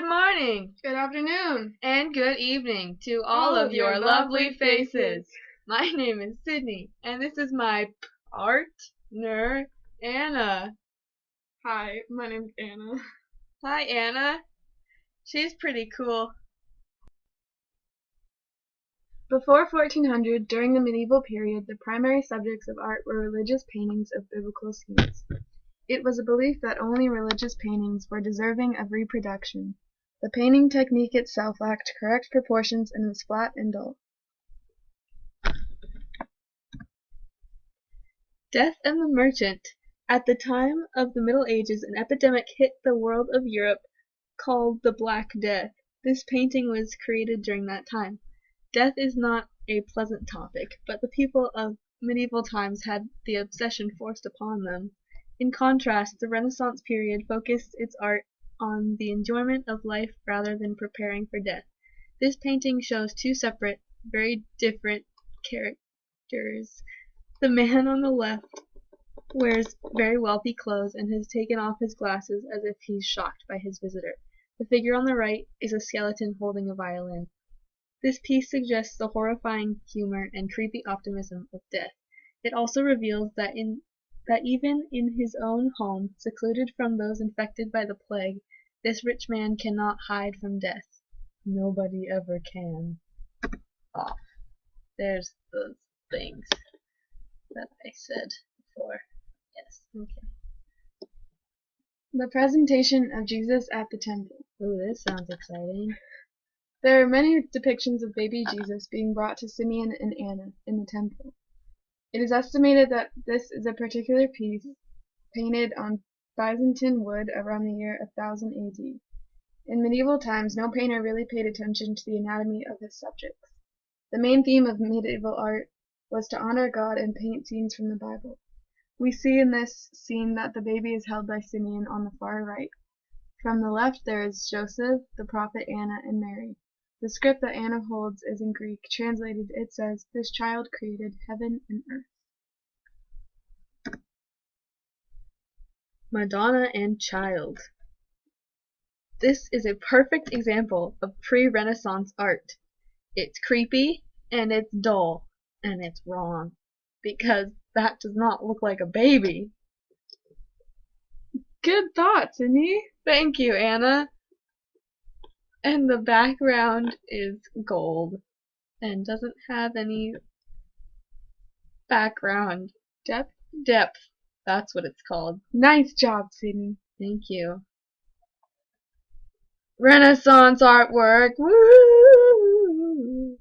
Good morning, Good afternoon, and good evening to all of your lovely faces. My name is Sydney, and this is my partner, Anna. Hi, my name's Anna. Hi, Anna. She's pretty cool. Before 1400, during the medieval period, the primary subjects of art were religious paintings of biblical scenes. It was a belief that only religious paintings were deserving of reproduction. The painting technique itself lacked correct proportions and was flat and dull. Death and the Merchant. At the time of the Middle Ages, an epidemic hit the world of Europe called the Black Death. This painting was created during that time. Death is not a pleasant topic, but the people of medieval times had the obsession forced upon them. In contrast, the Renaissance period focused its art on the enjoyment of life rather than preparing for death. This painting shows two separate, very different characters. The man on the left wears very wealthy clothes and has taken off his glasses as if he's shocked by his visitor. The figure on the right is a skeleton holding a violin. This piece suggests the horrifying humor and creepy optimism of death. It also reveals that even in his own home, secluded from those infected by the plague, this rich man cannot hide from death. Nobody ever can. Off. There's those things that I said before. Yes, okay. The presentation of Jesus at the temple. Ooh, this sounds exciting. There are many depictions of baby Jesus being brought to Simeon and Anna in the temple. It is estimated that this is a particular piece painted on Byzantine wood around the year 1000 AD. In medieval times, no painter really paid attention to the anatomy of his subjects. The main theme of medieval art was to honor God and paint scenes from the Bible. We see in this scene that the baby is held by Simeon on the far right. From the left there is Joseph, the prophet Anna, and Mary. The script that Anna holds is in Greek. Translated, it says, "This child created heaven and earth." Madonna and Child. This is a perfect example of pre-Renaissance art. It's creepy, and it's dull, and it's wrong, because that does not look like a baby. Good thought, Sydney. Thank you, Anna. And the background is gold and doesn't have any background Depth? depth. That's what it's called. Nice job, Sydney. Thank you. Renaissance artwork. Woo!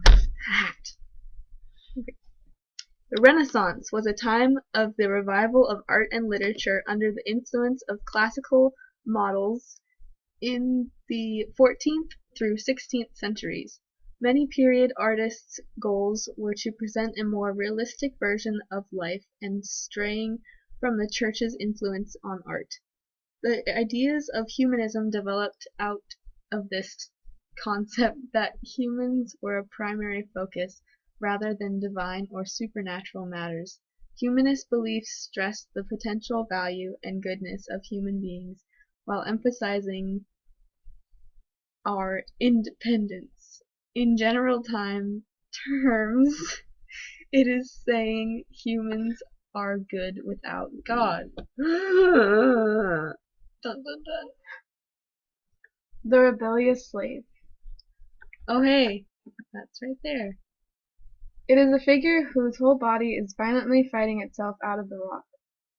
What's that? Okay. The Renaissance was a time of the revival of art and literature under the influence of classical models in the 14th through 16th centuries. Many period artists' goals were to present a more realistic version of life and straying from the church's influence on art. The ideas of humanism developed out of this concept that humans were a primary focus rather than divine or supernatural matters. Humanist beliefs stressed the potential value and goodness of human beings while emphasizing our independence. In general terms, it is saying humans are good without God. Dun, dun, dun. The rebellious slave. Oh hey, that's right there. It is a figure whose whole body is violently fighting itself out of the rock.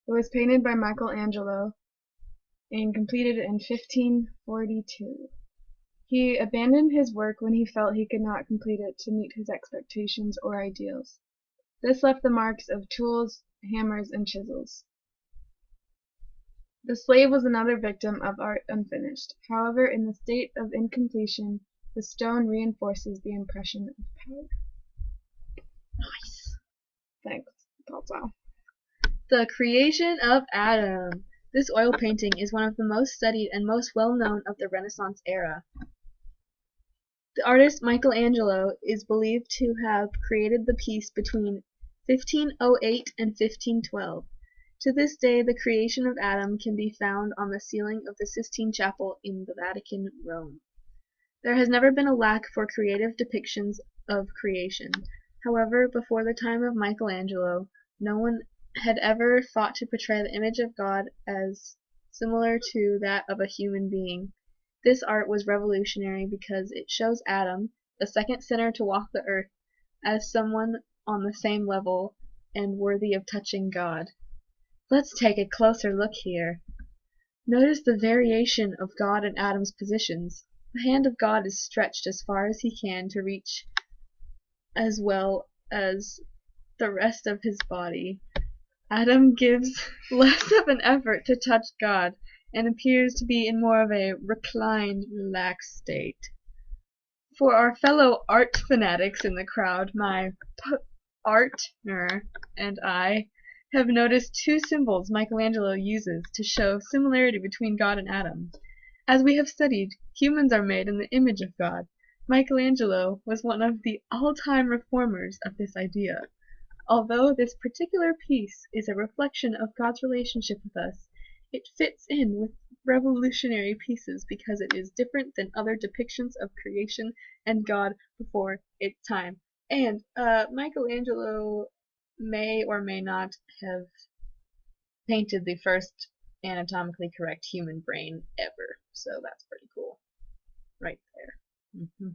It was painted by Michelangelo and completed in 1542. He abandoned his work when he felt he could not complete it to meet his expectations or ideals. This left the marks of tools, hammers, and chisels. The slave was another victim of art unfinished. However, in the state of incompletion, the stone reinforces the impression of power. Nice. Thanks. That's all. The Creation of Adam. This oil painting is one of the most studied and most well-known of the Renaissance era. The artist Michelangelo is believed to have created the piece between 1508 and 1512. To this day, the creation of Adam can be found on the ceiling of the Sistine Chapel in the Vatican, Rome. There has never been a lack for creative depictions of creation. However, before the time of Michelangelo, no one had ever thought to portray the image of God as similar to that of a human being. This art was revolutionary because it shows Adam, the second sinner to walk the earth, as someone on the same level and worthy of touching God. Let's take a closer look here. Notice the variation of God and Adam's positions. The hand of God is stretched as far as he can to reach as well as the rest of his body. Adam gives less of an effort to touch God and appears to be in more of a reclined, relaxed state. For our fellow art fanatics in the crowd, my partner and I have noticed two symbols Michelangelo uses to show similarity between God and Adam. As we have studied, humans are made in the image of God. Michelangelo was one of the all-time reformers of this idea. Although this particular piece is a reflection of God's relationship with us, it fits in with revolutionary pieces because it is different than other depictions of creation and God before its time. And Michelangelo may or may not have painted the first anatomically correct human brain ever. So that's pretty cool. Right there.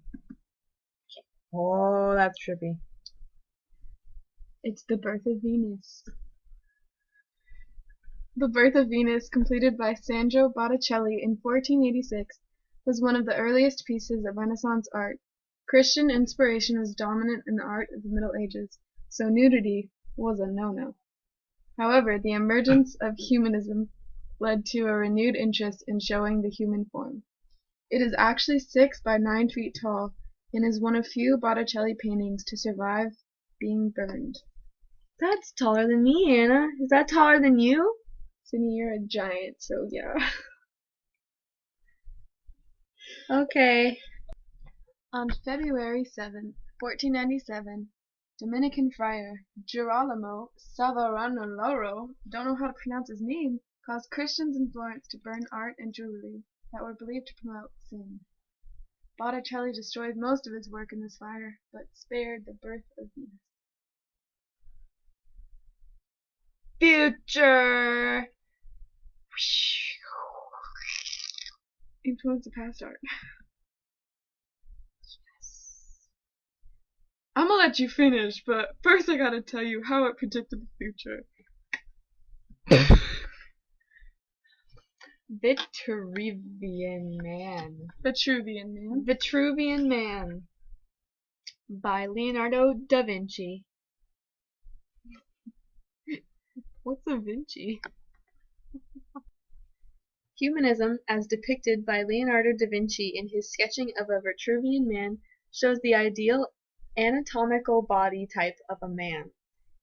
Oh, that's trippy. It's The Birth of Venus. The Birth of Venus, completed by Sandro Botticelli in 1486, was one of the earliest pieces of Renaissance art. Christian inspiration was dominant in the art of the Middle Ages, so nudity was a no-no. However, the emergence of humanism led to a renewed interest in showing the human form. It is actually 6 by 9 feet tall and is one of few Botticelli paintings to survive being burned. That's taller than me, Anna. Is that taller than you? Sydney, you're a giant, so yeah. Okay. On February 7, 1497, Dominican friar Girolamo Savonarola, don't know how to pronounce his name, caused Christians in Florence to burn art and jewelry that were believed to promote sin. Botticelli destroyed most of his work in this fire, but spared The Birth of Venus. Future! Influence of past art. I'm gonna let you finish, but first I gotta tell you how it predicted the future. Vitruvian Man. Vitruvian Man. Vitruvian Man by Leonardo da Vinci. What's a Vinci? Humanism, as depicted by Leonardo da Vinci in his sketching of a Vitruvian Man, shows the ideal anatomical body type of a man.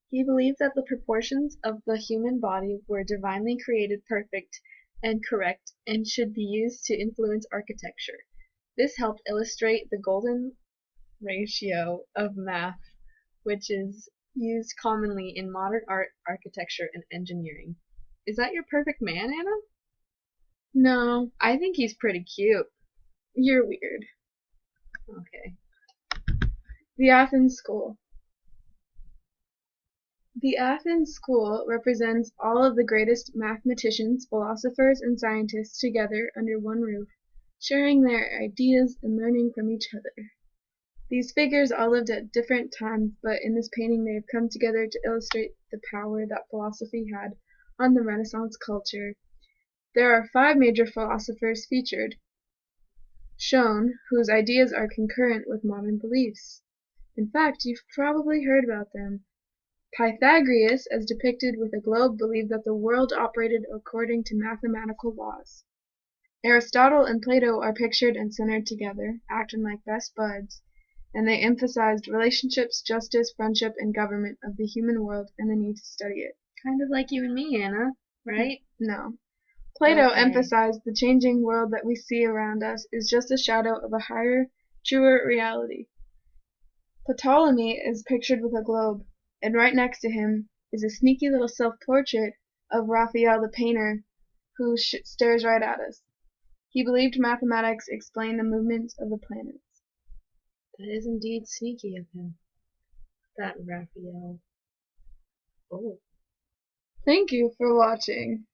He believed that the proportions of the human body were divinely created, perfect and correct, and should be used to influence architecture. This helped illustrate the golden ratio of math, which is used commonly in modern art, architecture, and engineering. Is that your perfect man, Anna? No, I think he's pretty cute. you're weird. Okay. The Athens School. The Athens School represents all of the greatest mathematicians, philosophers, and scientists together under one roof, sharing their ideas and learning from each other. These figures all lived at different times, but in this painting they have come together to illustrate the power that philosophy had on the Renaissance culture. There are 5 major philosophers featured, shown, whose ideas are concurrent with modern beliefs. In fact, you've probably heard about them. Pythagoras, as depicted with a globe, believed that the world operated according to mathematical laws. Aristotle and Plato are pictured and centered together, acting like best buds, and they emphasized relationships, justice, friendship, and government of the human world and the need to study it. Kind of like you and me, Anna, right? No. Plato Okay. emphasized the changing world that we see around us is just a shadow of a higher, truer reality. Ptolemy is pictured with a globe, and right next to him is a sneaky little self-portrait of Raphael the painter, who stares right at us. He believed mathematics explained the movements of the planets. That is indeed sneaky of him. That Raphael. Oh. Thank you for watching.